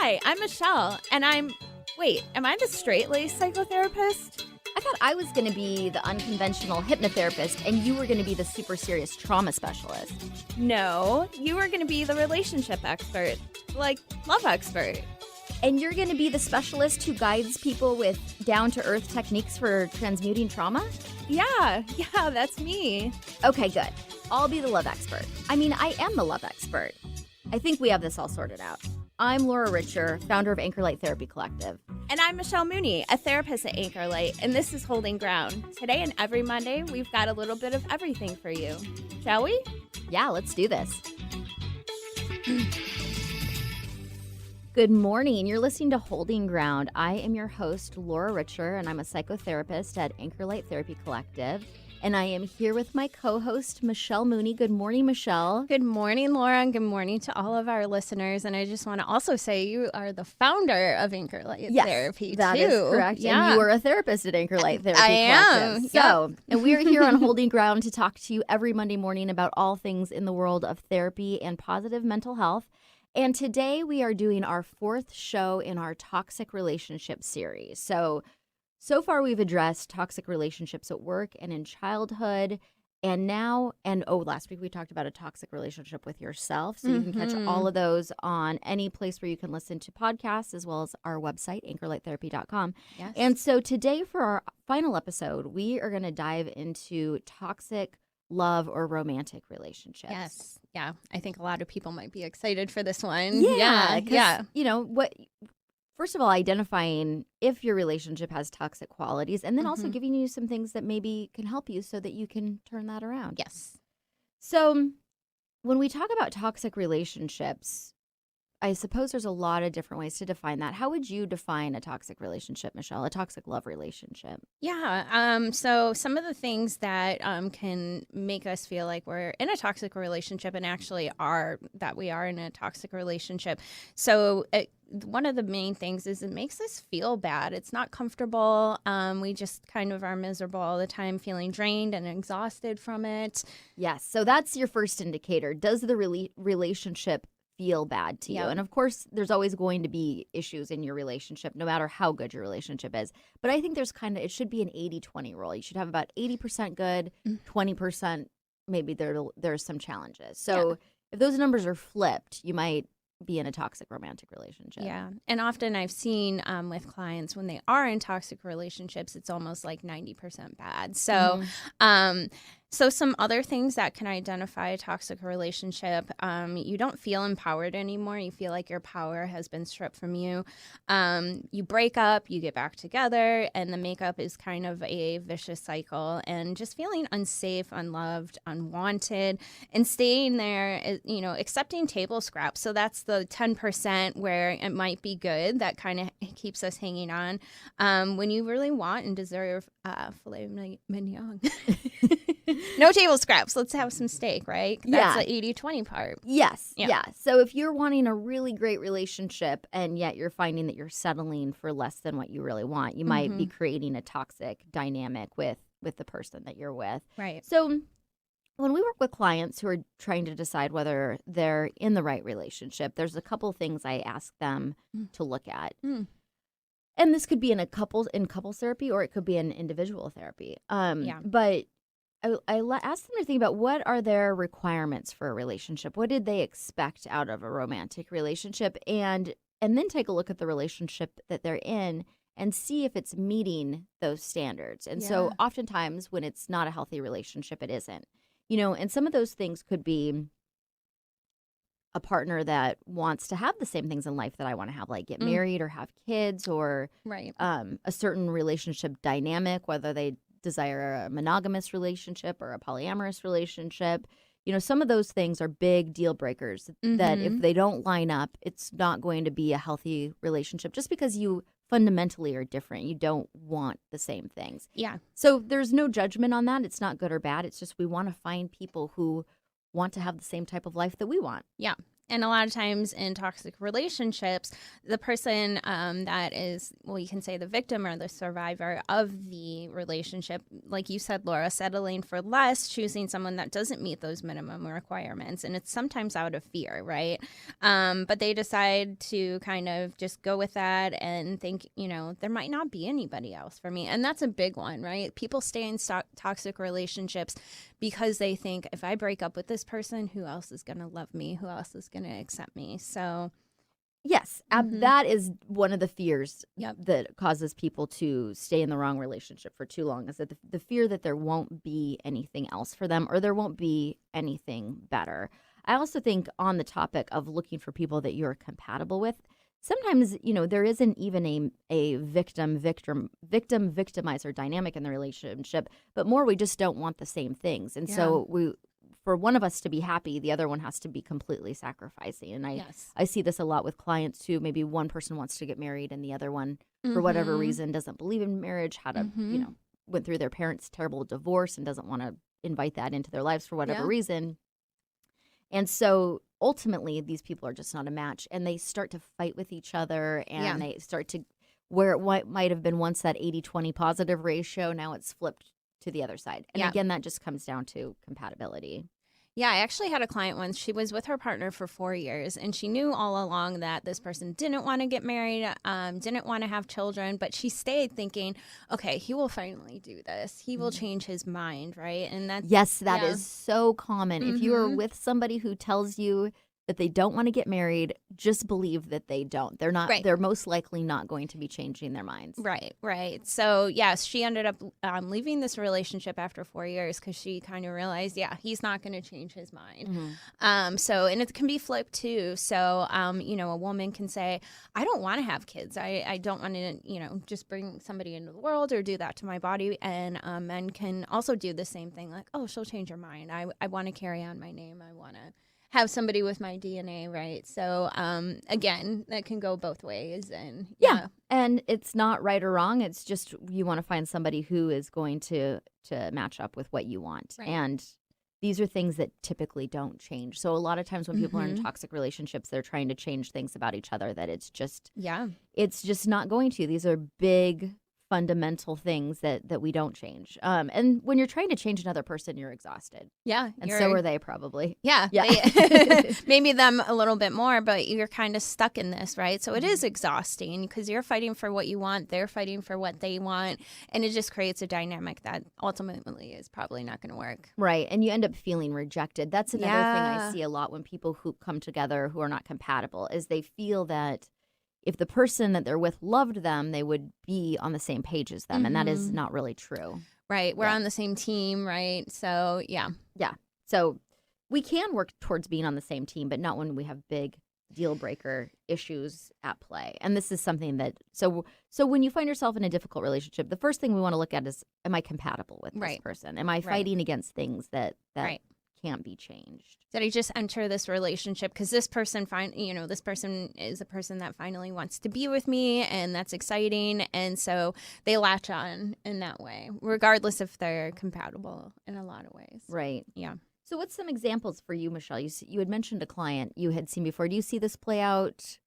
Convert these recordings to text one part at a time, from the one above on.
Hi, I'm Michelle, and am I the straight-laced psychotherapist? I thought I was going to be the unconventional hypnotherapist and you were going to be the super serious trauma specialist. No, you are going to be the relationship expert, like love expert. And you're going to be the specialist who guides people with down-to-earth techniques for transmuting trauma? Yeah, that's me. Okay, good. I'll be the love expert. I mean, I am the love expert. I think we have this all sorted out. I'm Laura Richer, founder of Anchor Light Therapy Collective. And I'm Michelle Mooney, a therapist at Anchor Light, and this is Holding Ground. Today and every Monday, we've got a little bit of everything for you. Shall we? Yeah, let's do this. Good morning. You're listening to Holding Ground. I am your host, Laura Richer, and I'm a psychotherapist at Anchor Light Therapy Collective. And I am here with my co-host, Michelle Mooney. Good morning, Michelle. Good morning, Laura, and good morning to all of our listeners. And I just want to also say you are the founder of Anchor Light Therapy, that too. That is correct. Yeah. And you are a therapist at Anchor Light Therapy I am. Collective. So, and we are here on Holding Ground to talk to you every Monday morning about all things in the world of therapy and positive mental health. And today we are doing our fourth show in our toxic relationship series. So far we've addressed toxic relationships at work and in childhood. Last week we talked about a toxic relationship with yourself. So you can catch all of those on any place where you can listen to podcasts, as well as our website, anchorlighttherapy.com. Yes. And so today for our final episode, we are going to dive into toxic love or romantic relationships. Yes. Yeah. I think a lot of people might be excited for this one. Yeah. You know, first of all, identifying if your relationship has toxic qualities, and then also giving you some things that maybe can help you so that you can turn that around. Yes. So when we talk about toxic relationships, I suppose there's a lot of different ways to define that. How would you define a toxic relationship, Michelle, a toxic love relationship? Yeah. So some of the things that can make us feel like we're in a toxic relationship and actually we are in a toxic relationship. So one of the main things is it makes us feel bad. It's not comfortable. We just kind of are miserable all the time, feeling drained and exhausted from it. Yes. So that's your first indicator. Does the relationship feel bad to you? And of course, there's always going to be issues in your relationship, no matter how good your relationship is. But I think it should be an 80-20 rule. You should have about 80% good, 20% maybe there's some challenges. So if those numbers are flipped, you might be in a toxic romantic relationship. Yeah. And often I've seen with clients when they are in toxic relationships, it's almost like 90% bad. So, so some other things that can identify a toxic relationship, you don't feel empowered anymore. You feel like your power has been stripped from you. You break up, you get back together, and the makeup is kind of a vicious cycle. And just feeling unsafe, unloved, unwanted, and staying there, accepting table scraps. So that's the 10% where it might be good that kind of keeps us hanging on. When you really want and deserve filet mignon. No table scraps. Let's have some steak, right? That's the 80-20 part. Yes. Yeah. So if you're wanting a really great relationship and yet you're finding that you're settling for less than what you really want, you might be creating a toxic dynamic with the person that you're with. Right. So when we work with clients who are trying to decide whether they're in the right relationship, there's a couple things I ask them to look at. And this could be in couples therapy, or it could be in individual therapy. But I ask them to think about what are their requirements for a relationship. What did they expect out of a romantic relationship? And then take a look at the relationship that they're in and see if it's meeting those standards. And so oftentimes when it's not a healthy relationship, it isn't. And some of those things could be a partner that wants to have the same things in life that I want to have, like get married or have kids, or a certain relationship dynamic, whether they desire a monogamous relationship or a polyamorous relationship. Some of those things are big deal breakers that if they don't line up, it's not going to be a healthy relationship just because you fundamentally are different. You don't want the same things. Yeah. So there's no judgment on that. It's not good or bad. It's just we want to find people who want to have the same type of life that we want. Yeah. And a lot of times in toxic relationships, the person that is, well, you can say the victim or the survivor of the relationship, like you said, Laura, settling for less, choosing someone that doesn't meet those minimum requirements. And it's sometimes out of fear, right? But they decide to kind of just go with that and think, there might not be anybody else for me. And that's a big one, right? People stay in toxic relationships because they think, if I break up with this person, who else is going to love me? Who else is going to accept me? So yes, that is one of the fears Yep. that causes people to stay in the wrong relationship for too long, is that the fear that there won't be anything else for them, or there won't be anything better. I also think, on the topic of looking for people that you're compatible with, sometimes, there isn't even a victim-victimizer dynamic in the relationship, but more we just don't want the same things. And so for one of us to be happy, the other one has to be completely sacrificing. And I see this a lot with clients too. Maybe one person wants to get married and the other one, for whatever reason, doesn't believe in marriage, went through their parents' terrible divorce and doesn't want to invite that into their lives for whatever reason. And so ultimately, these people are just not a match, and they start to fight with each other, and they start to, where it might have been once that 80-20 positive ratio, now it's flipped to the other side. And again, that just comes down to compatibility. Yeah, I actually had a client once. She was with her partner for 4 years, and she knew all along that this person didn't want to get married, didn't want to have children, but she stayed thinking, okay, he will finally do this. He will change his mind, right? And that's that is so common. If you are with somebody who tells you that they don't want to get married, just believe that they don't. They're not. Right. They're most likely not going to be changing their minds. Right. So, yes, she ended up leaving this relationship after 4 years because she kind of realized, he's not going to change his mind. And it can be flipped too. So, a woman can say, I don't want to have kids. I don't want to, just bring somebody into the world or do that to my body. And men can also do the same thing. Like, oh, she'll change her mind. I want to carry on my name. I want to have somebody with my DNA, right? So, again, that can go both ways. And and it's not right or wrong. It's just you want to find somebody who is going to match up with what you want. Right. And these are things that typically don't change. So a lot of times when people are in toxic relationships, they're trying to change things about each other that it's just not going to. These are big, fundamental things that we don't change. And when you're trying to change another person, you're exhausted. Yeah. And so are they probably. Yeah. Maybe them a little bit more, but you're kind of stuck in this, right? So it is exhausting because you're fighting for what you want. They're fighting for what they want. And it just creates a dynamic that ultimately is probably not going to work. Right. And you end up feeling rejected. That's another thing I see a lot when people who come together who are not compatible, is they feel that if the person that they're with loved them, they would be on the same page as them. And that is not really true. Right. We're on the same team, right? So, yeah. So we can work towards being on the same team, but not when we have big deal breaker issues at play. And this is something that, so when you find yourself in a difficult relationship, the first thing we want to look at is, am I compatible with this person? Am I fighting against things that can't be changed? Did I just enter this relationship because this person this person is a person that finally wants to be with me, and that's exciting, and so they latch on in that way, regardless if they're compatible in a lot of ways. Right. Yeah. So what's some examples for you, Michelle? You had mentioned a client you had seen before. Do you see this play out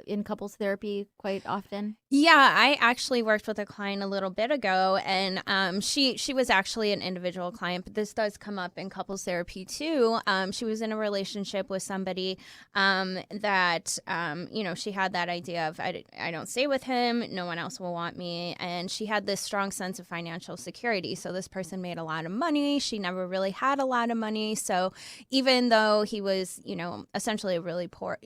in couples therapy quite often? Yeah, I actually worked with a client a little bit ago, and she was actually an individual client, but this does come up in couples therapy too. She was in a relationship with somebody that she had that idea of, I don't stay with him, no one else will want me, and she had this strong sense of financial security. So this person made a lot of money. She never really had a lot of money. So even though he was, essentially a really poor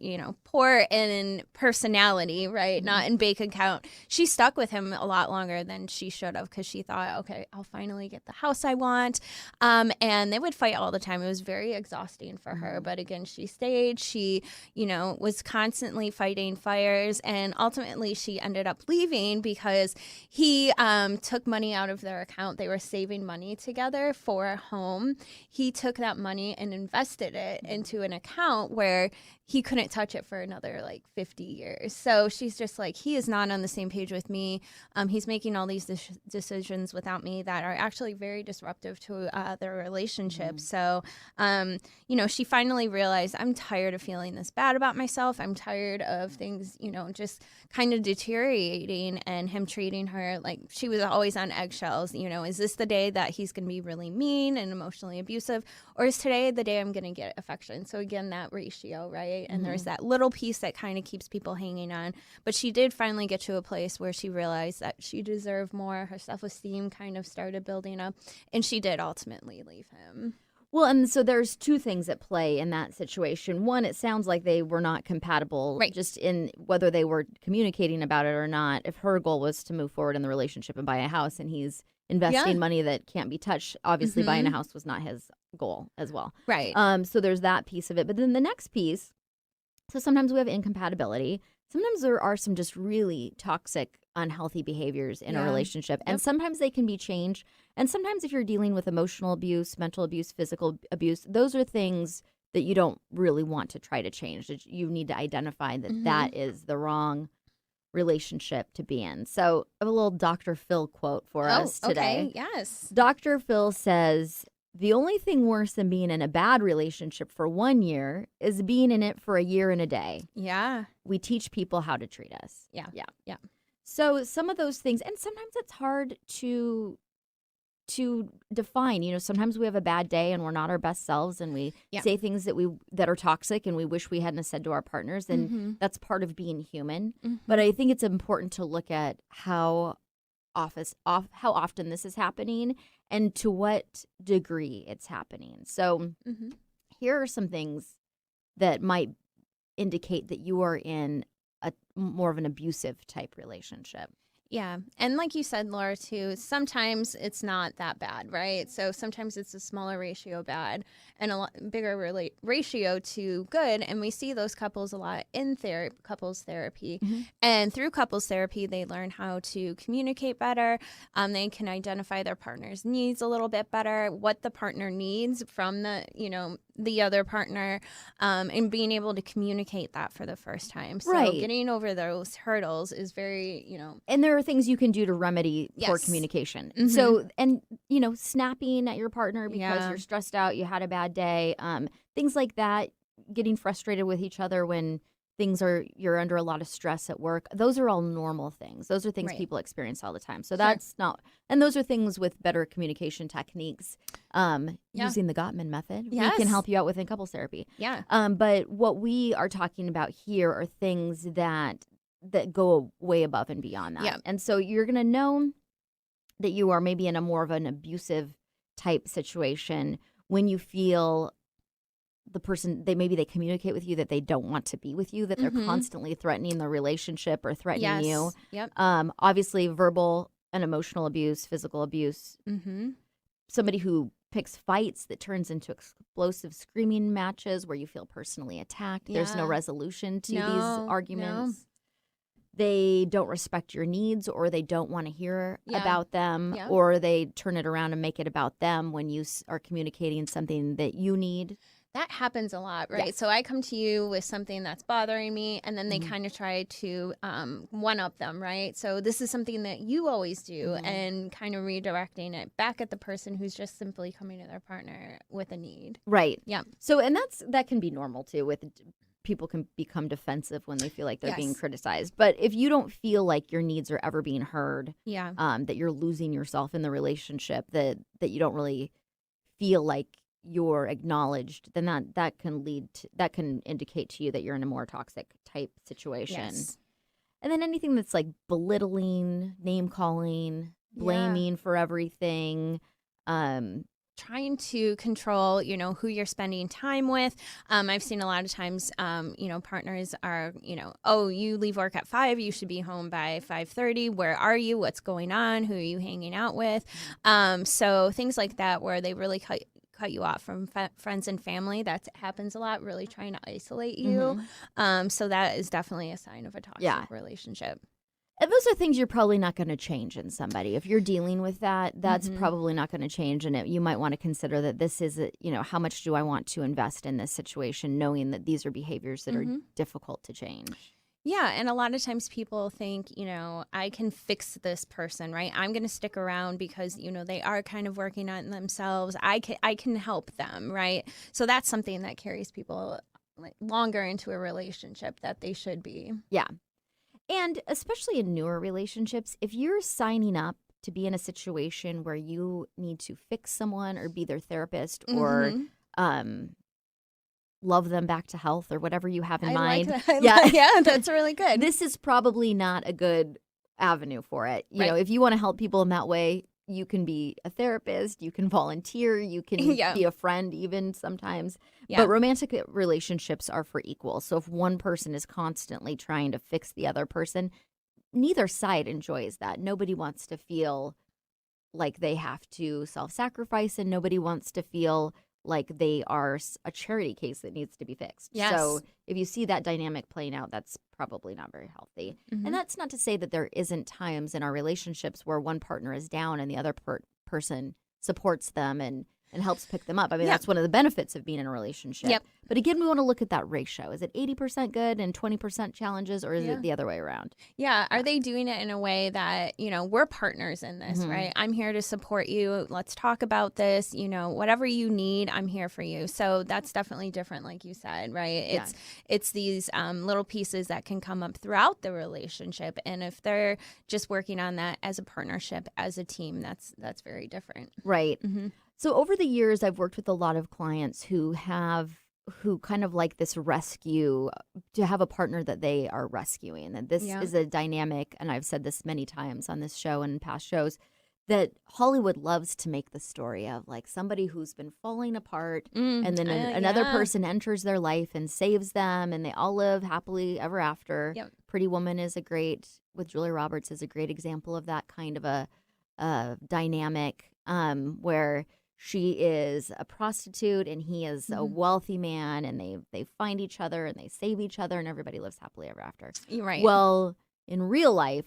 in personality, right, not in bank account, she stuck with him a lot longer than she should have because she thought, okay, I'll finally get the house I want. And they would fight all the time. It was very exhausting for her. But again, she stayed. She, was constantly fighting fires. And ultimately, she ended up leaving because he took money out of their account. They were saving money together for a home. He took that money and invested it into an account where he couldn't touch it for another like 50 years. So she's just like, he is not on the same page with me. He's making all these decisions without me that are actually very disruptive to their relationship. So, you know, she finally realized, I'm tired of feeling this bad about myself. I'm tired of things, you know, just kind of deteriorating, and him treating her like she was always on eggshells. You know, is this the day that he's going to be really mean and emotionally abusive, or is today the day I'm going to get affection? So again, that ratio, right? And there's that little piece that kind of keeps people hanging on. But she did finally get to a place where she realized that she deserved more. Her self-esteem kind of started building up, and she did ultimately leave him. Well, and so there's two things at play in that situation. One, it sounds like they were not compatible, Right. just in whether they were communicating about it or not. If her goal was to move forward in the relationship and buy a house, and he's investing money that can't be touched, obviously buying a house was not his goal as well. Right. So there's that piece of it. But then the next piece, so sometimes we have incompatibility. Sometimes there are some just really toxic, unhealthy behaviors in a relationship. And sometimes they can be changed. And sometimes if you're dealing with emotional abuse, mental abuse, physical abuse, those are things that you don't really want to try to change. You need to identify that that is the wrong relationship to be in. So I have a little Dr. Phil quote for us today. Okay. Yes. Dr. Phil says, the only thing worse than being in a bad relationship for 1 year is being in it for a year and a day. Yeah. We teach people how to treat us. Yeah. So some of those things, and sometimes it's hard to define. You know, sometimes we have a bad day and we're not our best selves, and we say things that are toxic and we wish we hadn't said to our partners, and that's part of being human. But I think it's important to look at how often this is happening and to what degree it's happening. So here are some things that might indicate that you are in a more of an abusive type relationship. Yeah. And like you said, Laura, too, sometimes it's not that bad, right? So sometimes it's a smaller ratio bad and a bigger ratio to good. And we see those couples a lot in couples therapy. And through couples therapy, they learn how to communicate better. They can identify their partner's needs a little bit better, what the partner needs from the other partner, and being able to communicate that for the first time. So getting over those hurdles is very, And there are things you can do to remedy poor communication. So, and, snapping at your partner because you're stressed out, you had a bad day, things like that, getting frustrated with each other when you're under a lot of stress at work. Those are all normal things. Those are things people experience all the time. So that's not, and those are things with better communication techniques. Using the Gottman method, we can help you out within couples therapy. Yeah. But what we are talking about here are things that go way above and beyond that. Yeah. And so you're going to know that you are maybe in a more of an abusive type situation when you feel the person, they communicate with you that they don't want to be with you, that they're constantly threatening the relationship or threatening you. Yep. Obviously, verbal and emotional abuse, physical abuse. Somebody who picks fights that turns into explosive screaming matches where you feel personally attacked. There's no resolution to these arguments. No. They don't respect your needs, or they don't want to hear about them, or they turn it around and make it about them when you are communicating something that you need. That happens a lot, right? Yes. So I come to you with something that's bothering me, and then they kind of try to one-up them, right? So this is something that you always do, and kind of redirecting it back at the person who's just simply coming to their partner with a need. Right. Yeah. So, and that can be normal too. With people can become defensive when they feel like they're being criticized. But if you don't feel like your needs are ever being heard, that you're losing yourself in the relationship, that you don't really feel like you're acknowledged, then that can indicate to you that you're in a more toxic type situation. Yes. And then anything that's like belittling, name calling, blaming for everything, trying to control, who you're spending time with. I've seen a lot of times, partners are, oh, you leave work at 5, you should be home by 5:30. Where are you? What's going on? Who are you hanging out with? So things like that, where they really cut you off from friends and family. That happens a lot, really trying to isolate you. So that is definitely a sign of a toxic relationship. And those are things you're probably not going to change in somebody. If you're dealing with that, that's probably not going to change. And you might want to consider that this is, how much do I want to invest in this situation, knowing that these are behaviors that are difficult to change. Yeah, and a lot of times people think, I can fix this person, right? I'm going to stick around because, they are kind of working on themselves. I can help them, right? So that's something that carries people longer into a relationship that they should be. Yeah. And especially in newer relationships, if you're signing up to be in a situation where you need to fix someone or be their therapist or love them back to health or whatever you have in mind. Like that. Yeah, that's really good. This is probably not a good avenue for it. You know, if you want to help people in that way, you can be a therapist, you can volunteer, you can be a friend even sometimes. Yeah. But romantic relationships are for equals. So if one person is constantly trying to fix the other person, neither side enjoys that. Nobody wants to feel like they have to self-sacrifice, and nobody wants to feel like they are a charity case that needs to be fixed. Yes. So if you see that dynamic playing out, that's probably not very healthy. And that's not to say that there isn't times in our relationships where one partner is down and the other person supports them and helps pick them up. I mean, that's one of the benefits of being in a relationship. Yep. But again, we want to look at that ratio. Is it 80% good and 20% challenges, or is it the other way around? Yeah. Are they doing it in a way that, we're partners in this, right? I'm here to support you. Let's talk about this. Whatever you need, I'm here for you. So that's definitely different, like you said, right? It's these little pieces that can come up throughout the relationship. And if they're just working on that as a partnership, as a team, that's very different. Right. So over the years, I've worked with a lot of clients who kind of like this rescue, to have a partner that they are rescuing. And this is a dynamic, and I've said this many times on this show and past shows, that Hollywood loves to make the story of like somebody who's been falling apart and then another person enters their life and saves them, and they all live happily ever after. Yep. Pretty Woman with Julia Roberts is a great example of that kind of a dynamic where she is a prostitute and he is a wealthy man, and they find each other and they save each other, and everybody lives happily ever after. You're right. Well, in real life,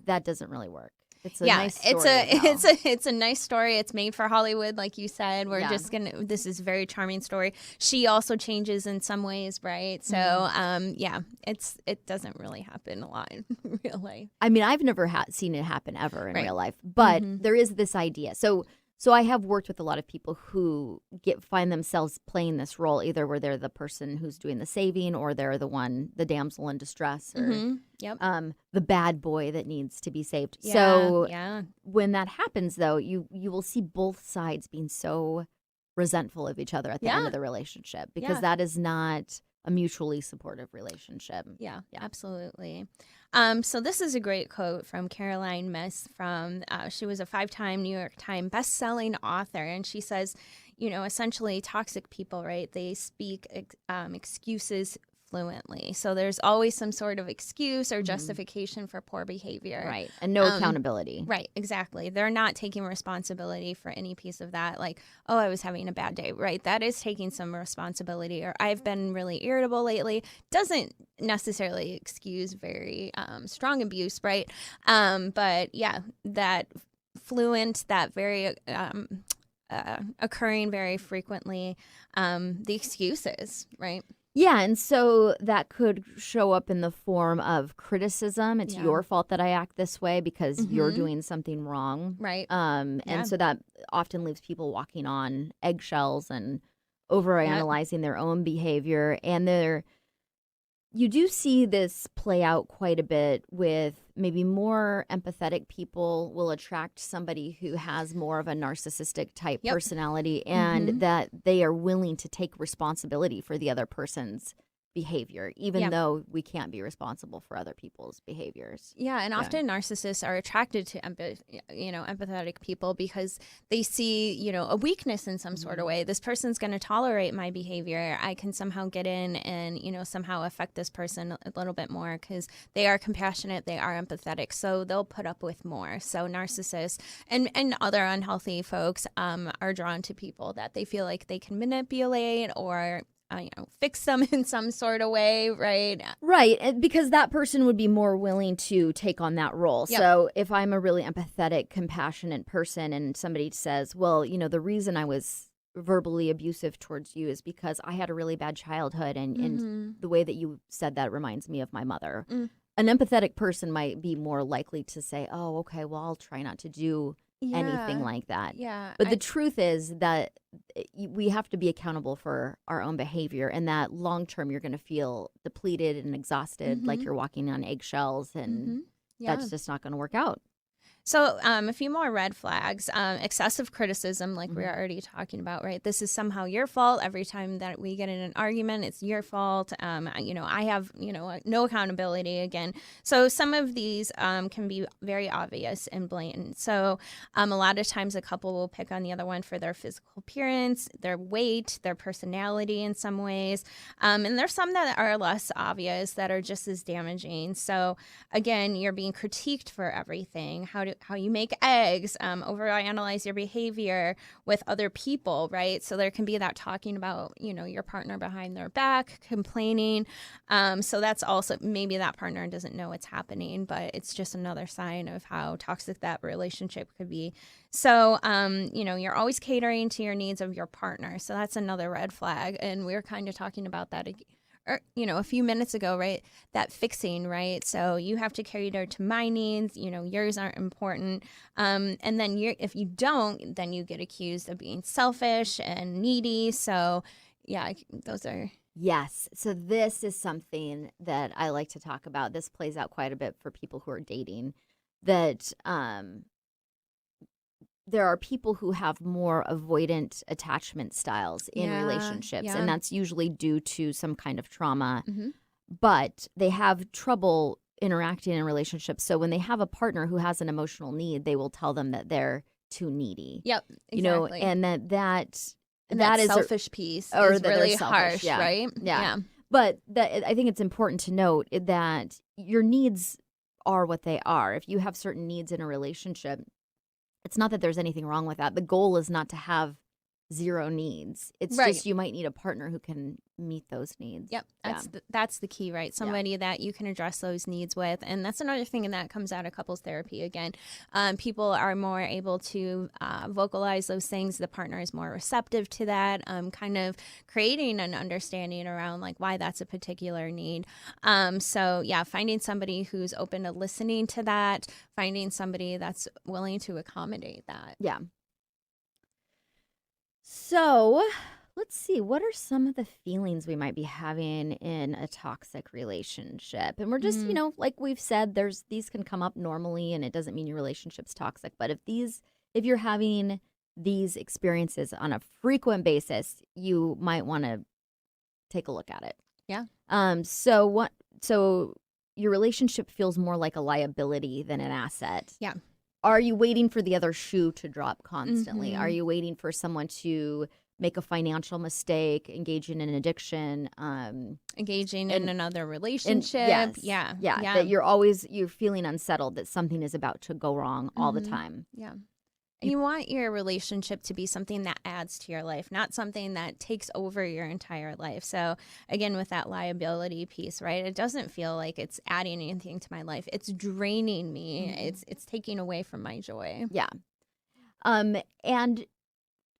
that doesn't really work. It's a nice story. It's a nice story. It's made for Hollywood, like you said. This is a very charming story. She also changes in some ways, right? So, it doesn't really happen a lot in real life. I mean, I've never seen it happen ever in real life, but there is this idea. So I have worked with a lot of people who find themselves playing this role, either where they're the person who's doing the saving, or they're the damsel in distress, or the bad boy that needs to be saved. Yeah, so when that happens, though, you will see both sides being so resentful of each other at the end of the relationship, because that is not a mutually supportive relationship. Yeah, absolutely. So this is a great quote from Caroline Myss. She was a 5-time New York Times best-selling author, and she says, essentially toxic people, right? They speak excuses fluently. So there's always some sort of excuse or justification for poor behavior. Right. And no accountability. Right. Exactly. They're not taking responsibility for any piece of that. Like, oh, I was having a bad day. Right. That is taking some responsibility. Or I've been really irritable lately. Doesn't necessarily excuse very strong abuse. Right. But yeah, that fluent, that very occurring very frequently, the excuses. Right. Yeah, and so that could show up in the form of criticism. It's your fault that I act this way because you're doing something wrong. Right. And so that often leaves people walking on eggshells and overanalyzing their own behavior. And you do see this play out quite a bit with maybe more empathetic people will attract somebody who has more of a narcissistic type personality, and that they are willing to take responsibility for the other person's behavior, even though we can't be responsible for other people's behaviors. Yeah, and often narcissists are attracted to empathetic people because they see, a weakness in some sort of way. This person's going to tolerate my behavior. I can somehow get in and, somehow affect this person a little bit more because they are compassionate, they are empathetic, so they'll put up with more. So narcissists and other unhealthy folks are drawn to people that they feel like they can manipulate or fix them in some sort of way, right? Right, because that person would be more willing to take on that role. Yep. So if I'm a really empathetic, compassionate person and somebody says, well, the reason I was verbally abusive towards you is because I had a really bad childhood and the way that you said that reminds me of my mother. An empathetic person might be more likely to say, oh, okay, well, I'll try not to do anything like that. Yeah. But the truth is that we have to be accountable for our own behavior, and that long term you're going to feel depleted and exhausted, like you're walking on eggshells, and that's just not going to work out. So a few more red flags. Excessive criticism, like we were already talking about, right? This is somehow your fault. Every time that we get in an argument, it's your fault. I have, no accountability again. So some of these can be very obvious and blatant. So a lot of times a couple will pick on the other one for their physical appearance, their weight, their personality in some ways. And there's some that are less obvious that are just as damaging. So again, you're being critiqued for everything. How you make eggs, overanalyze your behavior with other people, right? So there can be that talking about, your partner behind their back, complaining. So that's also, maybe that partner doesn't know what's happening, but it's just another sign of how toxic that relationship could be. So, you're always catering to your needs of your partner. So that's another red flag. And we were kind of talking about that a few minutes ago, right? That fixing, right? So you have to cater to my needs, yours aren't important. And then if you don't, then you get accused of being selfish and needy. So yeah, those are. Yes. So this is something that I like to talk about. This plays out quite a bit for people who are dating, that there are people who have more avoidant attachment styles in relationships, and that's usually due to some kind of trauma, but they have trouble interacting in relationships. So when they have a partner who has an emotional need, they will tell them that they're too needy. Yep, exactly. And that is selfish piece is really harsh, yeah. right? Yeah. But I think it's important to note that your needs are what they are. If you have certain needs in a relationship, it's not that there's anything wrong with that. The goal is not to have zero needs. It's just you might need a partner who can meet those needs. Yep, that's the key, right? Somebody that you can address those needs with. And that's another thing, and that comes out of couples therapy again. People are more able to vocalize those things. The partner is more receptive to that, kind of creating an understanding around like why that's a particular need. So yeah, finding somebody who's open to listening to that, finding somebody that's willing to accommodate that. Yeah. So let's see, what are some of the feelings we might be having in a toxic relationship? And we're just, like we've said, these can come up normally, and it doesn't mean your relationship's toxic. But if you're having these experiences on a frequent basis, you might want to take a look at it. Yeah. So your relationship feels more like a liability than an asset. Yeah. Are you waiting for the other shoe to drop constantly? Are you waiting for someone to make a financial mistake, engage in an addiction, engaging in another relationship? Yeah. That you're feeling unsettled, that something is about to go wrong all the time. Yeah. And you want your relationship to be something that adds to your life, not something that takes over your entire life. So again, with that liability piece, right? It doesn't feel like it's adding anything to my life. It's draining me. It's taking away from my joy. Yeah. And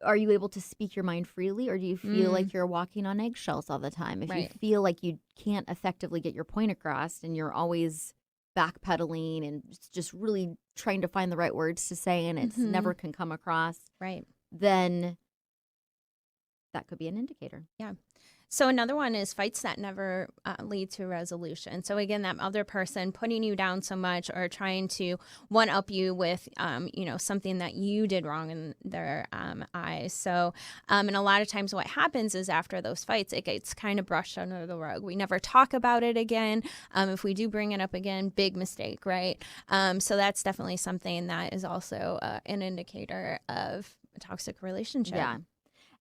are you able to speak your mind freely, or do you feel like you're walking on eggshells all the time? If you feel like you can't effectively get your point across and you're always backpedaling and just really trying to find the right words to say, and it's never can come across, right, then that could be an indicator. Yeah. So another one is fights that never lead to resolution. So again, that other person putting you down so much or trying to one-up you with, something that you did wrong in their eyes. So, and a lot of times what happens is after those fights, it gets kind of brushed under the rug. We never talk about it again. If we do bring it up again, big mistake, right? So that's definitely something that is also an indicator of a toxic relationship. Yeah.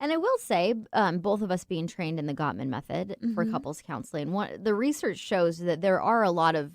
And I will say, both of us being trained in the Gottman method for couples counseling, the research shows that there are a lot of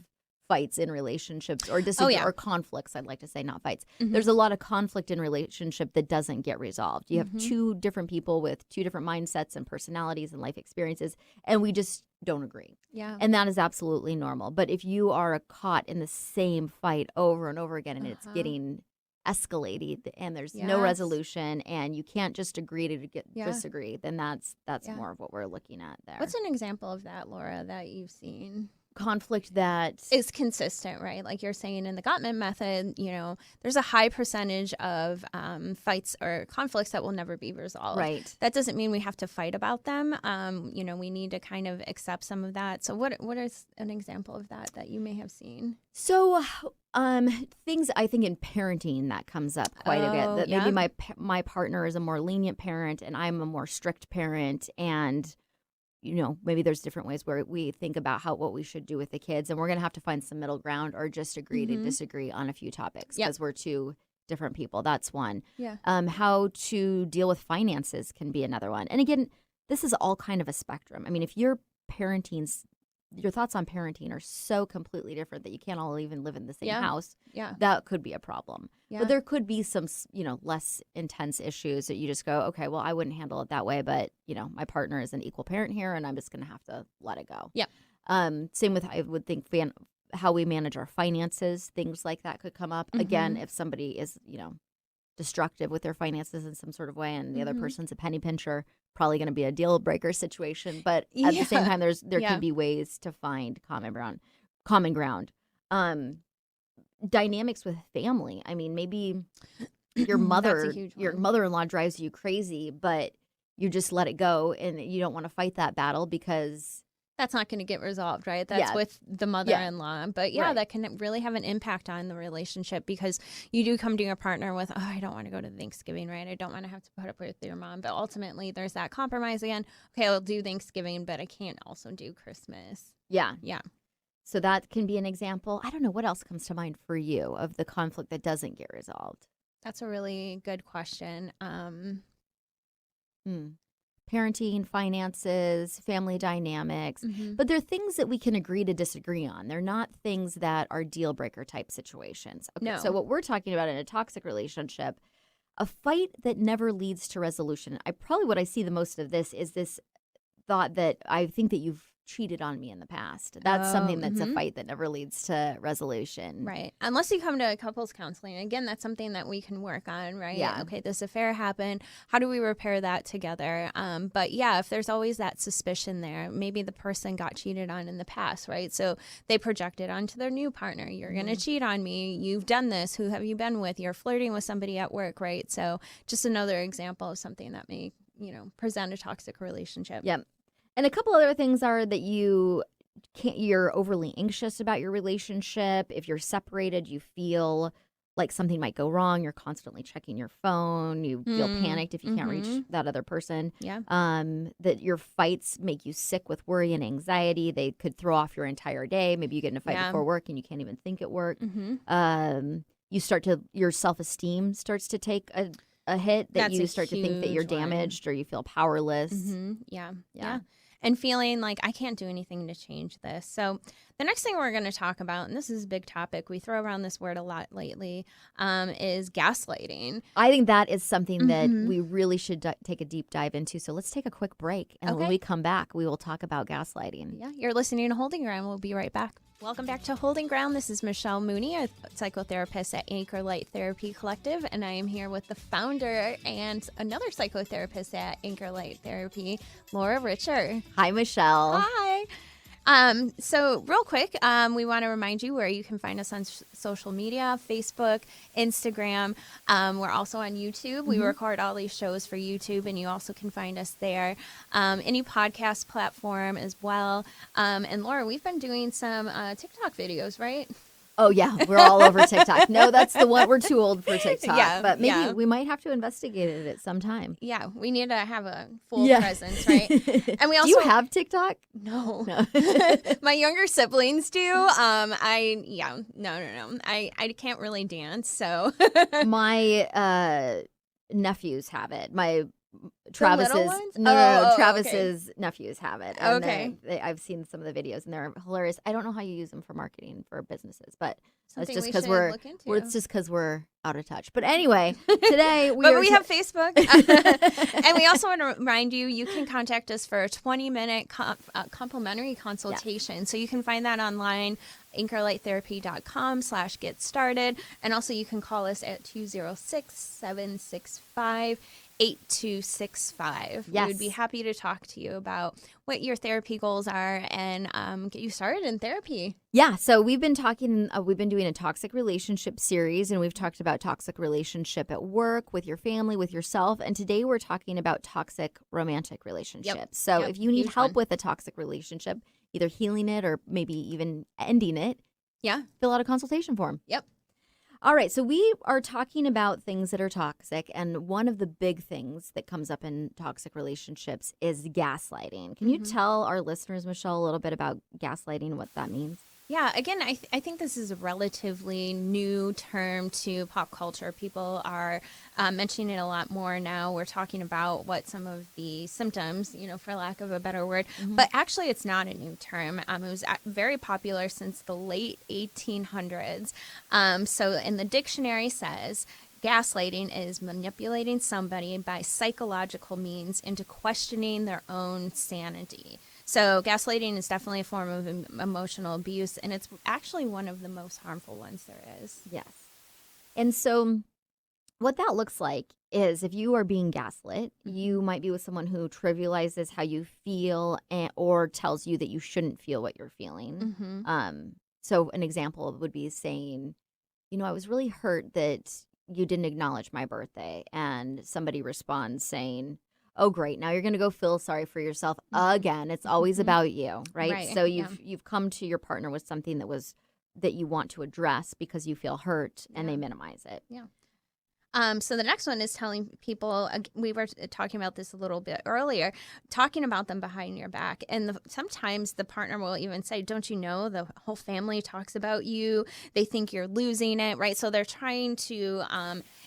fights in relationships or or conflicts, I'd like to say, not fights. There's a lot of conflict in relationship that doesn't get resolved. You have two different people with two different mindsets and personalities and life experiences, and we just don't agree. Yeah. And that is absolutely normal. But if you are caught in the same fight over and over again and it's getting escalated and there's no resolution and you can't just agree to disagree, then that's more of what we're looking at there. What's an example of that, Laura, that you've seen? Conflict that is consistent, right? Like you're saying in the Gottman method, there's a high percentage of fights or conflicts that will never be resolved. Right. That doesn't mean we have to fight about them. We need to kind of accept some of that. So what is an example of that you may have seen? So things I think in parenting that comes up quite a bit. That maybe my partner is a more lenient parent and I'm a more strict parent, and maybe there's different ways where we think about what we should do with the kids, and we're going to have to find some middle ground or just agree to disagree on a few topics because we're two different people. That's one. Yeah. How to deal with finances can be another one. And again, this is all kind of a spectrum. I mean, if your thoughts on parenting are so completely different that you can't all even live in the same house, that could be a problem. Yeah. But there could be some, less intense issues that you just go, okay, well, I wouldn't handle it that way, but, my partner is an equal parent here and I'm just going to have to let it go. Yeah. Same with, I would think, how we manage our finances, things like that could come up. Again, if somebody is, destructive with their finances in some sort of way and the other person's a penny pincher, probably going to be a deal breaker situation. But at the same time, there can be ways to find common ground. Dynamics with family. I mean, maybe your mother-in-law drives you crazy, but you just let it go and you don't want to fight that battle because that's not going to get resolved, right? That's with the mother-in-law. But that can really have an impact on the relationship because you do come to your partner with, I don't want to go to Thanksgiving, right? I don't want to have to put up with your mom. But ultimately, there's that compromise again. Okay, I'll do Thanksgiving, but I can't also do Christmas. Yeah. Yeah. So that can be an example. I don't know what else comes to mind for you of the conflict that doesn't get resolved. That's a really good question. Parenting, finances, family dynamics. But they're things that we can agree to disagree on. They're not things that are deal breaker type situations. Okay, no. So what we're talking about in a toxic relationship, a fight that never leads to resolution. What I see the most of this is this thought that I think that you've cheated on me in the past. That's something that's a fight that never leads to resolution. Right. Unless you come to couples counseling. Again, that's something that we can work on, right? Yeah. Okay, this affair happened. How do we repair that together? But if there's always that suspicion there, maybe the person got cheated on in the past, right? So they project it onto their new partner. You're going to cheat on me. You've done this. Who have you been with? You're flirting with somebody at work, right? So just another example of something that may, present a toxic relationship. Yep. And a couple other things are that you're overly anxious about your relationship. If you're separated, you feel like something might go wrong. You're constantly checking your phone. You feel panicked if you can't reach that other person. Yeah. That your fights make you sick with worry and anxiety. They could throw off your entire day. Maybe you get in a fight before work and you can't even think at work. Your self-esteem starts to take a hit that you start to think that you're damaged or you feel powerless. Yeah. And feeling like I can't do anything to change this. So the next thing we're going to talk about, and this is a big topic, we throw around this word a lot lately, is gaslighting. I think that is something that we really should take a deep dive into. So let's take a quick break. And when we come back, we will talk about gaslighting. Yeah, you're listening to Holding Ground. We'll be right back. Welcome back to Holding Ground. This is Michelle Mooney, a psychotherapist at Anchor Light Therapy Collective, and I am here with the founder and another psychotherapist at Anchor Light Therapy, Laura Richer. Hi, Michelle. Hi. So real quick, we want to remind you where you can find us on social media, Facebook, Instagram. We're also on YouTube. We record all these shows for YouTube, and you also can find us there. Any podcast platform as well. And Laura, we've been doing some TikTok videos, right? Oh, yeah. We're all over TikTok. No, that's the one. We're too old for TikTok. Yeah, but maybe we might have to investigate it at some time. Yeah, we need to have a full presence, right? And we also do you have TikTok? No. My younger siblings do. No. I can't really dance, so my nephews have it. My Travis's ones? no, Oh, Travis's nephews have it. And Okay. I've seen some of the videos and they're hilarious. I don't know how you use them for marketing for businesses, but Something it's just we because should look into. it's just because we're out of touch. But anyway, today But we have Facebook. And we also want to remind you, you can contact us for a 20-minute complimentary consultation. Yes. So you can find that online, anchorlighttherapy.com/get started. And also you can call us at 206-765-8265. Yes. We would be happy to talk to you about what your therapy goals are and get you started in therapy. Yeah, so we've been doing a toxic relationship series, and we've talked about toxic relationship at work, with your family, with yourself, and today we're talking about toxic romantic relationships. Yep. So Yep. if you need Huge help one. with a toxic relationship, either healing it or maybe even ending it, Yeah. fill out a consultation form. Yep. All right, so we are talking about things that are toxic, and one of the big things that comes up in toxic relationships is gaslighting. Can you tell our listeners, Michelle, a little bit about gaslighting and what that means? Yeah, again, I think this is a relatively new term to pop culture. People are mentioning it a lot more now. We're talking about what some of the symptoms, for lack of a better word, but actually it's not a new term. It was very popular since the late 1800s. So in the dictionary says, gaslighting is manipulating somebody by psychological means into questioning their own sanity. So gaslighting is definitely a form of emotional abuse, and it's actually one of the most harmful ones there is. Yes. And so what that looks like is if you are being gaslit, you might be with someone who trivializes how you feel or tells you that you shouldn't feel what you're feeling. So an example would be saying, I was really hurt that you didn't acknowledge my birthday. And somebody responds saying, oh, great. Now you're going to go feel sorry for yourself again. It's always about you, right? So you've come to your partner with something that you want to address because you feel hurt and they minimize it. Yeah. So the next one is telling people, we were talking about this a little bit earlier, talking about them behind your back. And sometimes the partner will even say, don't you know, the whole family talks about you. They think you're losing it, right? So they're trying to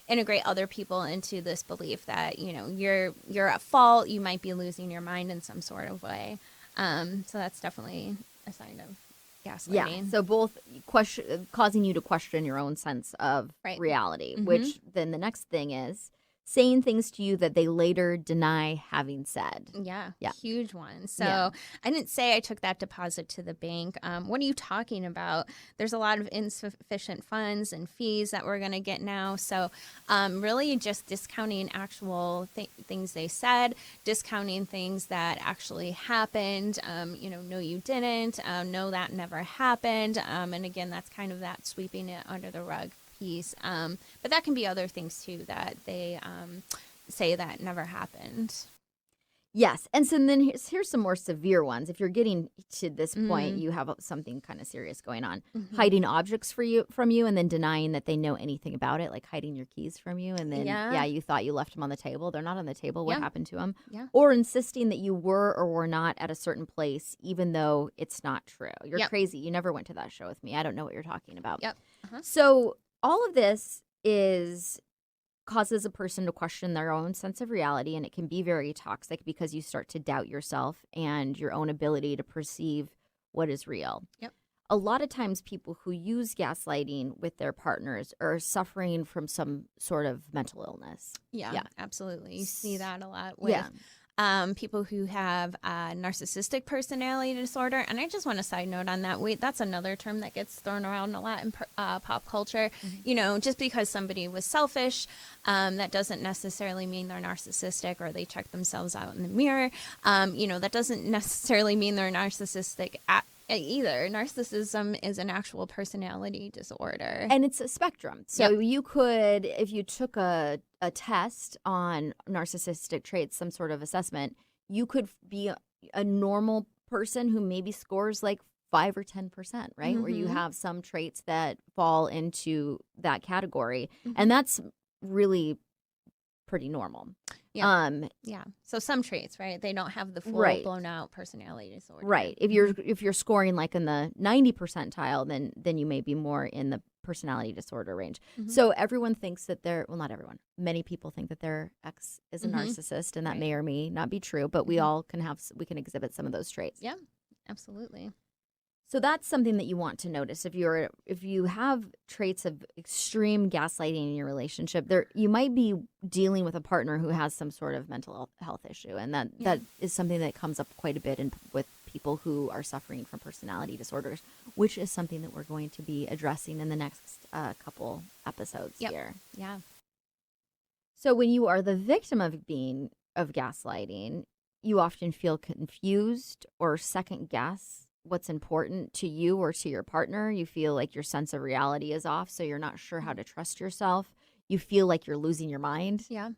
integrate other people into this belief that, you're at fault. You might be losing your mind in some sort of way. So that's definitely a sign of gaslighting. Yeah, so both causing you to question your own sense of reality, which then the next thing is saying things to you that they later deny having said. Yeah. Huge one. So I didn't say I took that deposit to the bank. What are you talking about? There's a lot of insufficient funds and fees that we're going to get now. So really just discounting actual things they said, discounting things that actually happened. No, you didn't. No, that never happened. And again, that's kind of that sweeping it under the rug piece. But that can be other things too that they say that never happened. Yes. And so then here's some more severe ones. If you're getting to this point, you have something kind of serious going on. Hiding objects from you and then denying that they know anything about it, like hiding your keys from you. And then, you thought you left them on the table. They're not on the table. What happened to them? Yeah. Or insisting that you were or were not at a certain place, even though it's not true. You're crazy. You never went to that show with me. I don't know what you're talking about. Yep. So all of this causes a person to question their own sense of reality, and it can be very toxic because you start to doubt yourself and your own ability to perceive what is real. Yep. A lot of times people who use gaslighting with their partners are suffering from some sort of mental illness. Yeah. Absolutely. You see that a lot with people who have narcissistic personality disorder. And I just want to side note on that. That's another term that gets thrown around a lot in pop culture. Just because somebody was selfish, that doesn't necessarily mean they're narcissistic or they check themselves out in the mirror. That doesn't necessarily mean they're narcissistic either. Narcissism is an actual personality disorder. And it's a spectrum. So you could, if you took a test on narcissistic traits, some sort of assessment, you could be a normal person who maybe scores like 5 or 10%, right? Where you have some traits that fall into that category. And that's really pretty normal. So some traits, right? They don't have the full blown out personality disorder. Right. If you're scoring like in the 90 percentile, then you may be more in the personality disorder range. Mhm. So everyone thinks that not everyone. Many people think that their ex is a Mhm. narcissist, and that Right. may or may not be true, but we Mhm. all we can exhibit some of those traits. Yeah, absolutely. So that's something that you want to notice. If you have traits of extreme gaslighting in your relationship, you might be dealing with a partner who has some sort of mental health issue, and that is something that comes up quite a bit with people who are suffering from personality disorders, which is something that we're going to be addressing in the next couple episodes here. Yeah. So when you are the victim of gaslighting, you often feel confused or second guess what's important to you or to your partner. You feel like your sense of reality is off, so you're not sure how to trust yourself. You feel like you're losing your mind. Yeah.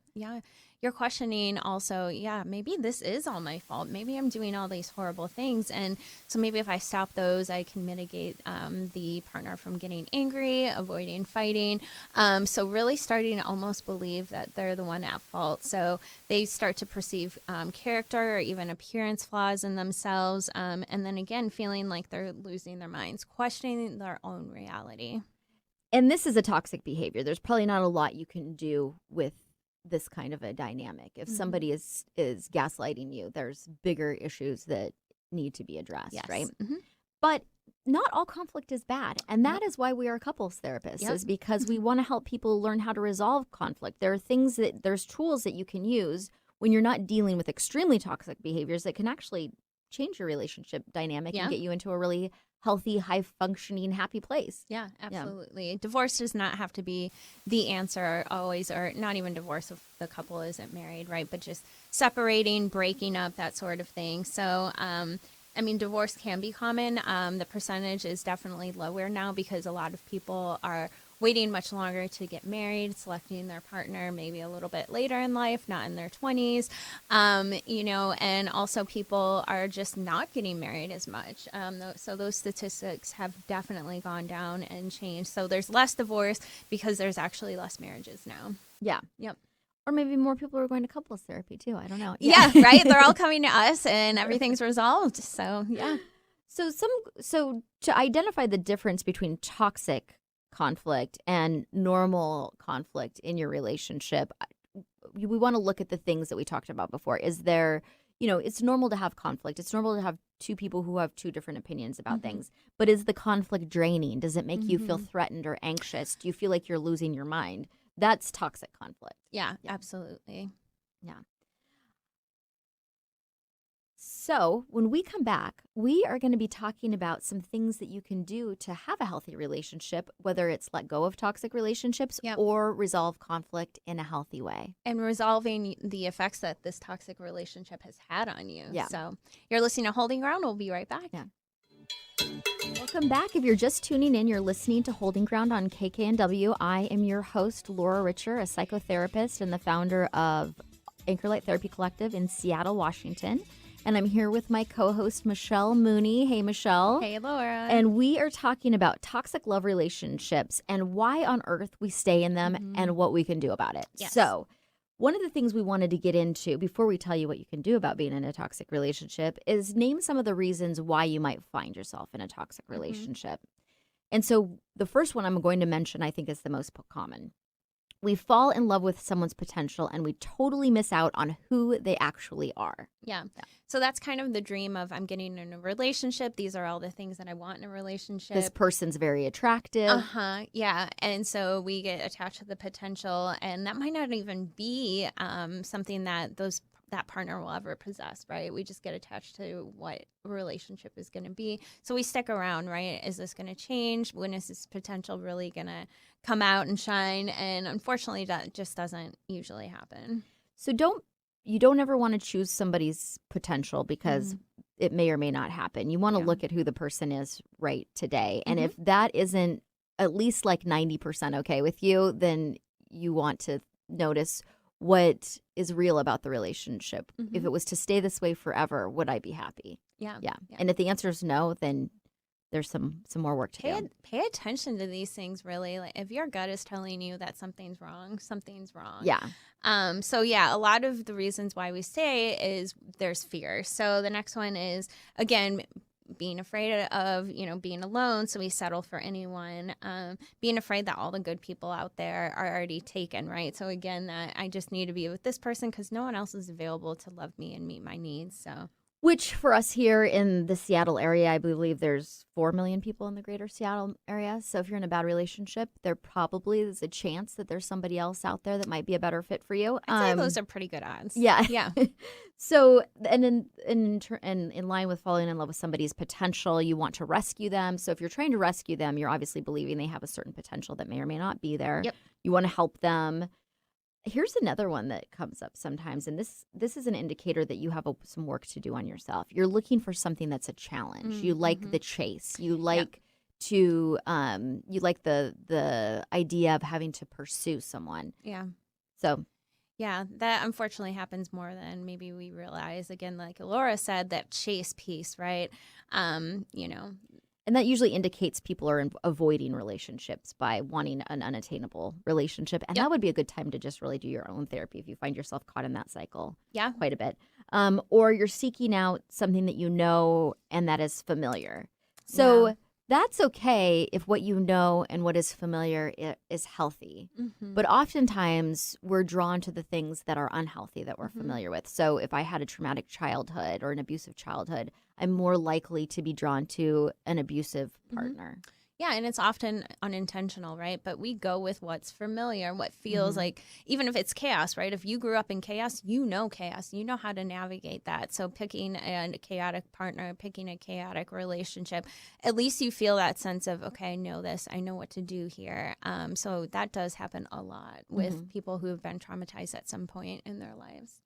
You're questioning also, maybe this is all my fault. Maybe I'm doing all these horrible things. And so maybe if I stop those, I can mitigate the partner from getting angry, avoiding fighting. So really starting to almost believe that they're the one at fault. So they start to perceive character or even appearance flaws in themselves. And then again, feeling like they're losing their minds, questioning their own reality. And this is a toxic behavior. There's probably not a lot you can do with this kind of a dynamic. If somebody is gaslighting you, there's bigger issues that need to be addressed, right? Mm-hmm. But not all conflict is bad. And that is why we are couples therapists, is because we want to help people learn how to resolve conflict. There's tools that you can use when you're not dealing with extremely toxic behaviors that can actually change your relationship dynamic and get you into a really healthy, high-functioning, happy place. Yeah, absolutely. Yeah. Divorce does not have to be the answer always, or not even divorce if the couple isn't married, right? But just separating, breaking up, that sort of thing. So, divorce can be common. The percentage is definitely lower now because a lot of people are waiting much longer to get married, selecting their partner maybe a little bit later in life, not in their 20s, and also people are just not getting married as much. So those statistics have definitely gone down and changed. So there's less divorce because there's actually less marriages now. Yeah. Yep. Or maybe more people are going to couples therapy too. I don't know. Yeah, right? They're all coming to us and everything's resolved. So, yeah. So to identify the difference between toxic conflict and normal conflict in your relationship, we want to look at the things that we talked about before. Is there, it's normal to have conflict. It's normal to have two people who have two different opinions about things. But is the conflict draining? Does it make you feel threatened or anxious? Do you feel like you're losing your mind? That's toxic conflict. Yeah, absolutely. Yeah. So when we come back, we are going to be talking about some things that you can do to have a healthy relationship, whether it's let go of toxic relationships or resolve conflict in a healthy way. And resolving the effects that this toxic relationship has had on you. Yeah. So you're listening to Holding Ground. We'll be right back. Yeah. Welcome back. If you're just tuning in, you're listening to Holding Ground on KKNW. I am your host, Laura Richer, a psychotherapist and the founder of Anchor Light Therapy Collective in Seattle, Washington. And I'm here with my co-host, Michelle Mooney. Hey, Michelle. Hey, Laura. And we are talking about toxic love relationships and why on earth we stay in them and what we can do about it. Yes. So one of the things we wanted to get into before we tell you what you can do about being in a toxic relationship is name some of the reasons why you might find yourself in a toxic relationship. And so the first one I'm going to mention, I think, is the most common. We fall in love with someone's potential and we totally miss out on who they actually are. Yeah. So that's kind of the dream of I'm getting in a relationship. These are all the things that I want in a relationship. This person's very attractive. Yeah. And so we get attached to the potential, and that might not even be something that that partner will ever possess, right? We just get attached to what a relationship is going to be. So we stick around, right? Is this going to change? When is this potential really going to come out and shine? And unfortunately, that just doesn't usually happen. So you don't ever want to choose somebody's potential because it may or may not happen. You want to look at who the person is right today. And if that isn't at least like 90% okay with you, then you want to notice what is real about the relationship. If it was to stay this way forever, would I be happy? Yeah. And if the answer is no, then there's some more work to do. Pay attention to these things, really. Like, if your gut is telling you that something's wrong, something's wrong. Yeah. So yeah, a lot of the reasons why we stay is there's fear. So the next one is, again, being afraid of, being alone. So we settle for anyone, being afraid that all the good people out there are already taken, right? So again, that I just need to be with this person because no one else is available to love me and meet my needs. So. Which for us here in the Seattle area, I believe there's 4 million people in the greater Seattle area. So if you're in a bad relationship, there probably is a chance that there's somebody else out there that might be a better fit for you. I'd say those are pretty good odds. Yeah. Yeah. So, and in line with falling in love with somebody's potential, you want to rescue them. So if you're trying to rescue them, you're obviously believing they have a certain potential that may or may not be there. Yep. You want to help them. Here's another one that comes up sometimes, and this is an indicator that you have some work to do on yourself. You're looking for something that's a challenge. You like the chase. You like to you like the idea of having to pursue someone. Yeah. So yeah, that unfortunately happens more than maybe we realize. Again, like Laura said, that chase piece, right? And that usually indicates people are avoiding relationships by wanting an unattainable relationship. And that would be a good time to just really do your own therapy if you find yourself caught in that cycle. Yeah. Quite a bit. Or you're seeking out something that you know and that is familiar. So that's okay if what you know and what is familiar is healthy. But oftentimes we're drawn to the things that are unhealthy that we're familiar with. So if I had a traumatic childhood or an abusive childhood, I'm more likely to be drawn to an abusive partner. Yeah, and it's often unintentional, right? But we go with what's familiar, what feels like, even if it's chaos, right? If you grew up in chaos, you know how to navigate that. So picking a chaotic partner, picking a chaotic relationship, at least you feel that sense of, okay, I know this, I know what to do here. So that does happen a lot with people who have been traumatized at some point in their lives.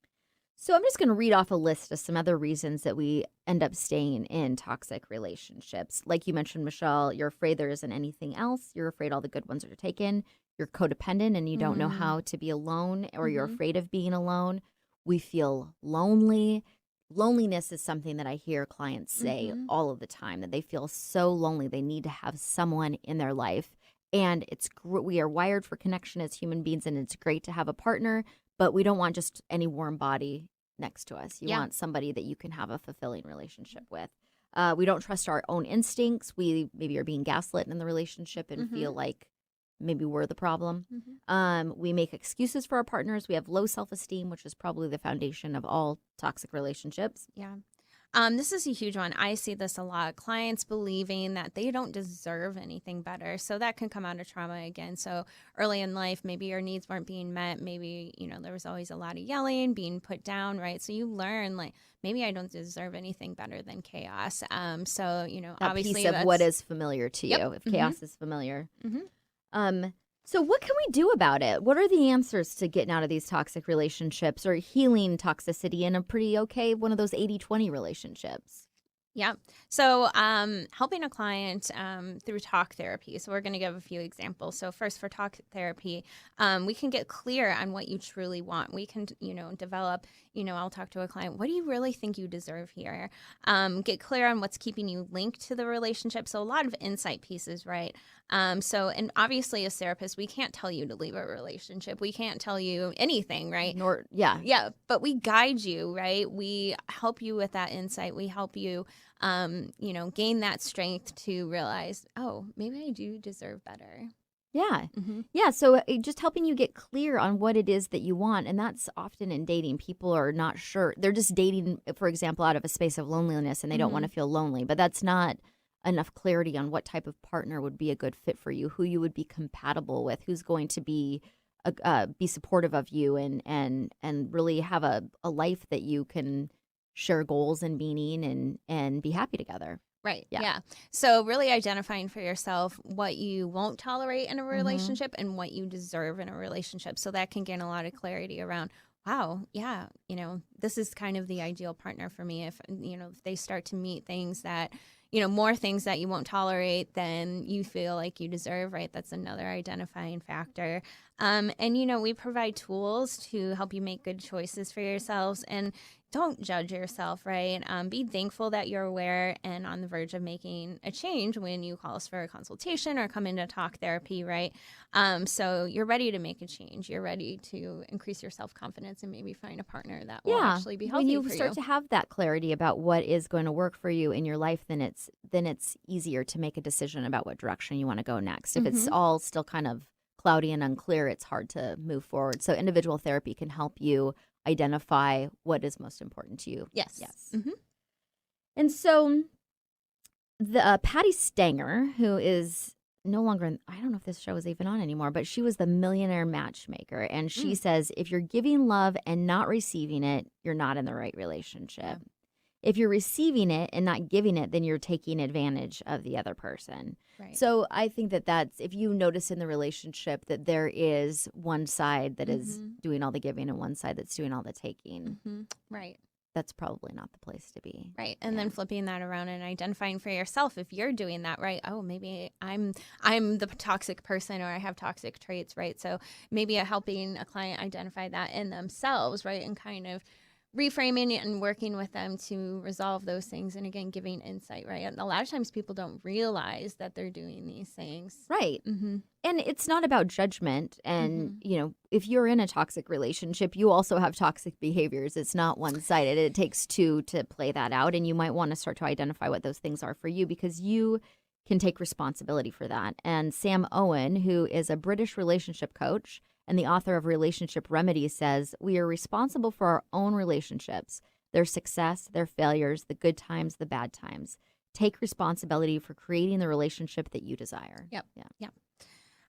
So I'm just going to read off a list of some other reasons that we end up staying in toxic relationships. Like you mentioned, Michelle, you're afraid there isn't anything else. You're afraid all the good ones are taken. You're codependent and you don't know how to be alone, or you're afraid of being alone. We feel lonely. Loneliness is something that I hear clients say all of the time, that they feel so lonely. They need to have someone in their life. And we are wired for connection as human beings, and it's great to have a partner, but we don't want just any warm body next to us. You want somebody that you can have a fulfilling relationship with. We don't trust our own instincts. We maybe are being gaslit in the relationship and feel like maybe we're the problem. We make excuses for our partners. We have low self-esteem, which is probably the foundation of all toxic relationships. Yeah. This is a huge one. I see this a lot. Clients believing that they don't deserve anything better. So that can come out of trauma again. So early in life, maybe your needs weren't being met. Maybe, there was always a lot of yelling, being put down, right? So you learn, like, maybe I don't deserve anything better than chaos. So, That obviously piece of what is familiar to you, if chaos is familiar. So what can we do about it? What are the answers to getting out of these toxic relationships or healing toxicity in a pretty one of those 80-20 relationships? Yeah. So helping a client through talk therapy. So we're going to give a few examples. So first, for talk therapy, we can get clear on what you truly want. We can, develop, I'll talk to a client. What do you really think you deserve here? Get clear on what's keeping you linked to the relationship. So a lot of insight pieces, right? And obviously as therapists, we can't tell you to leave a relationship. We can't tell you anything, right? Yeah. But we guide you, right? We help you with that insight. We help you, gain that strength to realize, oh, maybe I do deserve better. Yeah. Yeah. So just helping you get clear on what it is that you want. And that's often in dating. People are not sure. They're just dating, for example, out of a space of loneliness, and they don't want to feel lonely. But that's not enough clarity on what type of partner would be a good fit for you, who you would be compatible with, who's going to be supportive of you and really have a life that you can share goals and meaning and be happy together. Right. Yeah. So really identifying for yourself what you won't tolerate in a relationship and what you deserve in a relationship. So that can gain a lot of clarity around, wow, yeah, this is kind of the ideal partner for me. If they start to meet things that, more things that you won't tolerate than you feel like you deserve, right? That's another identifying factor. And we provide tools to help you make good choices for yourselves. And don't judge yourself, right? Be thankful that you're aware and on the verge of making a change when you call us for a consultation or come into talk therapy, right? So you're ready to make a change. You're ready to increase your self-confidence and maybe find a partner that will actually be healthy when you for start to have that clarity about what is going to work for you in your life, then it's easier to make a decision about what direction you want to go next. If it's all still kind of cloudy and unclear, it's hard to move forward. So individual therapy can help you identify what is most important to you. Yes. And so the Patty Stanger, who is no longer I don't know if this show is even on anymore, but she was the Millionaire Matchmaker. And she says, if you're giving love and not receiving it, you're not in the right relationship. Yeah. If you're receiving it and not giving it, then you're taking advantage of the other person. Right. So I think that's, if you notice in the relationship that there is one side that is doing all the giving and one side that's doing all the taking. Right. That's probably not the place to be. Right. And then flipping that around and identifying for yourself if you're doing that, right? Oh, maybe I'm the toxic person, or I have toxic traits, right? So maybe helping a client identify that in themselves, right? And kind of reframing it and working with them to resolve those things. And again, giving insight, right? And a lot of times people don't realize that they're doing these things. Right. And it's not about judgment. And, you know, if you're in a toxic relationship, you also have toxic behaviors. It's not one-sided. It takes two to play that out. And you might want to start to identify what those things are for you, because you can take responsibility for that. And Sam Owen, who is a British relationship coach and the author of Relationship Remedies, says, we are responsible for our own relationships, their success, their failures, the good times, the bad times. Take responsibility for creating the relationship that you desire. Yep.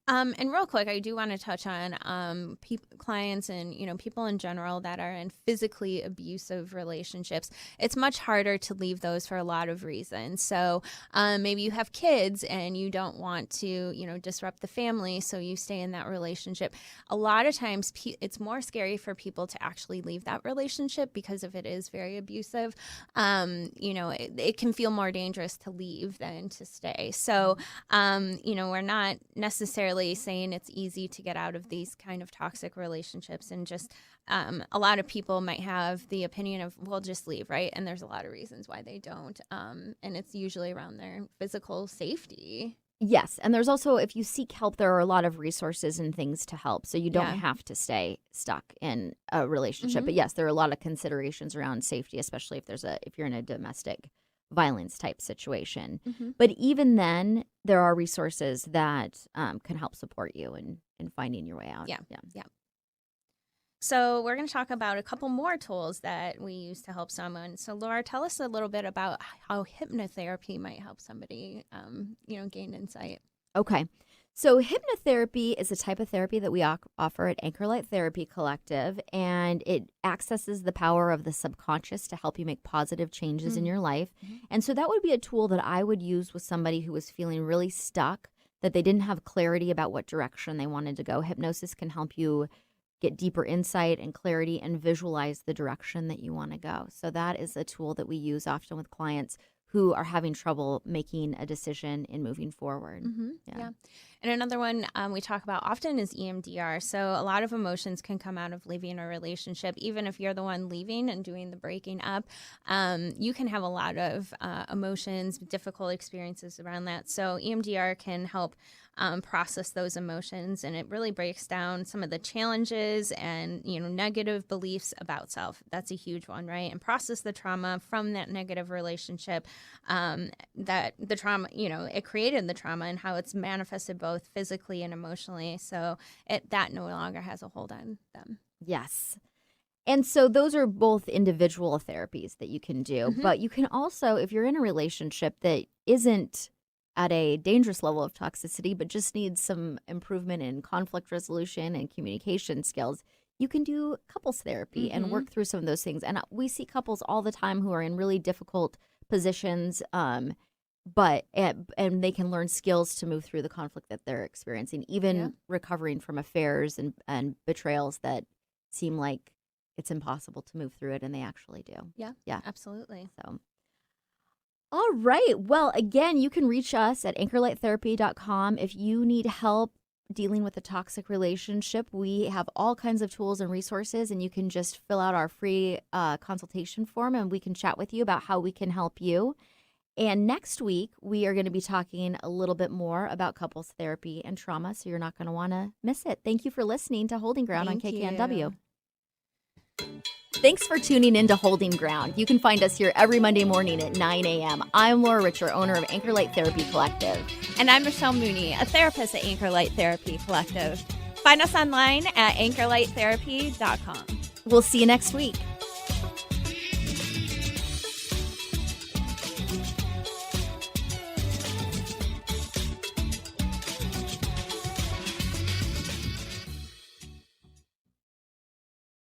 And real quick, I do want to touch on clients and, you know, people in general that are in physically abusive relationships. It's much harder to leave those for a lot of reasons. So maybe you have kids and you don't want to, you know, disrupt the family, so you stay in that relationship. A lot of times it's more scary for people to actually leave that relationship, because if it is very abusive, you know, it can feel more dangerous to leave than to stay. So, you know, we're not necessarily saying it's easy to get out of these kind of toxic relationships, and just a lot of people might have the opinion of, well, just leave, right? And there's a lot of reasons why they don't, and it's usually around their physical safety. Yes, and there's also, if you seek help, there are a lot of resources and things to help, so you don't have to stay stuck in a relationship. But yes, there are a lot of considerations around safety, especially if you're in a domestic violence type situation. But even then, there are resources that can help support you in finding your way out. Yeah. So we're going to talk about a couple more tools that we use to help someone. So Laura, tell us a little bit about how hypnotherapy might help somebody, you know, gain insight. Okay. So hypnotherapy is a type of therapy that we offer at Anchorlight Therapy Collective, and it accesses the power of the subconscious to help you make positive changes in your life. And so that would be a tool that I would use with somebody who was feeling really stuck, that they didn't have clarity about what direction they wanted to go. Hypnosis can help you get deeper insight and clarity and visualize the direction that you want to go. So that is a tool that we use often with clients who are having trouble making a decision in moving forward. Yeah. And another one we talk about often is EMDR. So a lot of emotions can come out of leaving a relationship. Even if you're the one leaving and doing the breaking up, you can have a lot of emotions, difficult experiences around that. So EMDR can help process those emotions, and it really breaks down some of the challenges and, you know, negative beliefs about self. That's a huge one, right? And process the trauma from that negative relationship, that the trauma, you know, it created the trauma, and how it's manifested both physically and emotionally. So that no longer has a hold on them. Yes. And so those are both individual therapies that you can do, but you can also, if you're in a relationship that isn't at a dangerous level of toxicity, but just needs some improvement in conflict resolution and communication skills, you can do couples therapy and work through some of those things. And we see couples all the time who are in really difficult positions, but they can learn skills to move through the conflict that they're experiencing, even recovering from affairs and betrayals that seem like it's impossible to move through it, and they actually do. Yeah, absolutely. So. All right. Well, again, you can reach us at anchorlighttherapy.com if you need help dealing with a toxic relationship, we have all kinds of tools and resources, and you can just fill out our free consultation form, and we can chat with you about how we can help you. And next week, we are going to be talking a little bit more about couples therapy and trauma, so you're not going to want to miss it. Thank you for listening to Holding Ground on KKNW. Thanks for tuning in to Holding Ground. You can find us here every Monday morning at 9 a.m. I'm Laura Richer, owner of Anchor Light Therapy Collective. And I'm Michelle Mooney, a therapist at Anchor Light Therapy Collective. Find us online at anchorlighttherapy.com. We'll see you next week.